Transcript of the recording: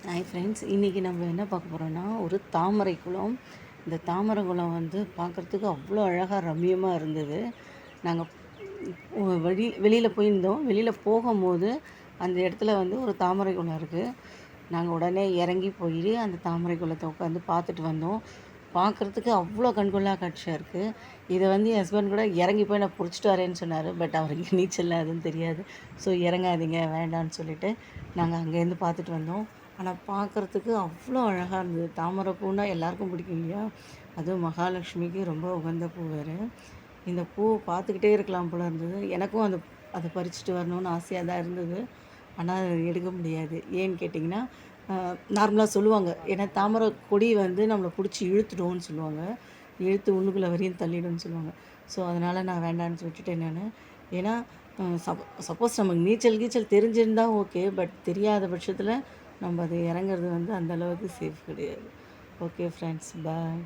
Hi friends, இன்றைக்கி நம்ம என்ன பார்க்க போகிறோன்னா ஒரு தாமரை குளம். இந்த தாமரை குளம் வந்து பார்க்குறதுக்கு அவ்வளோ அழகாக ரம்மியமாக இருந்தது. நாங்கள் வெளியில் போயிருந்தோம். வெளியில் போகும்போது அந்த இடத்துல வந்து ஒரு தாமரை குளம் இருக்குது. நாங்கள் உடனே இறங்கி போய் அந்த தாமரை குளத்தை உட்காந்து பார்த்துட்டு வந்தோம். பார்க்குறதுக்கு அவ்வளோ கண்கொள்ளா காட்சியாக இருக்குது. இதை வந்து என் ஹஸ்பண்ட் கூட இறங்கி போய் நான் பிடிச்சிட்டு வரேன்னு சொன்னார். பட் அவருக்கு நீச்சல்லாம் எதுவும் தெரியாது. ஸோ இறங்காதீங்க வேண்டான்னு சொல்லிவிட்டு நாங்கள் அங்கேருந்து பார்த்துட்டு வந்தோம். ஆனால் பார்க்குறதுக்கு அவ்வளோ அழகாக இருந்தது. தாமரை பூன்னா எல்லாருக்கும் பிடிக்கும் இல்லையா? அதுவும் மகாலட்சுமிக்கு ரொம்ப உகந்த பூ வேறு. இந்த பூவை பார்த்துக்கிட்டே இருக்கலாம் போல இருந்தது. எனக்கும் அதை பறிச்சுட்டு வரணும்னு ஆசையாக தான் இருந்தது. ஆனால் எடுக்க முடியாது. ஏன்னு கேட்டிங்கன்னா, நார்மலாக சொல்லுவாங்க, ஏன்னா தாமரை கொடி வந்து நம்மளை பிடிச்சி இழுத்துடும்னு சொல்லுவாங்க. இழுத்து உள்ளுக்குள்ளே வரையும் தள்ளிடும்னு சொல்லுவாங்க. ஸோ அதனால் நான் வேண்டான்னு விட்டுட்டேன் நான். ஏன்னா சப்போஸ் நமக்கு நீச்சல் தெரிஞ்சிருந்தால் ஓகே. பட் தெரியாத பட்சத்தில் நம்ம அது இறங்குறது வந்து அந்த அளவுக்கு சேஃப் கிடையாது. ஓகே ஃப்ரெண்ட்ஸ், பாய்.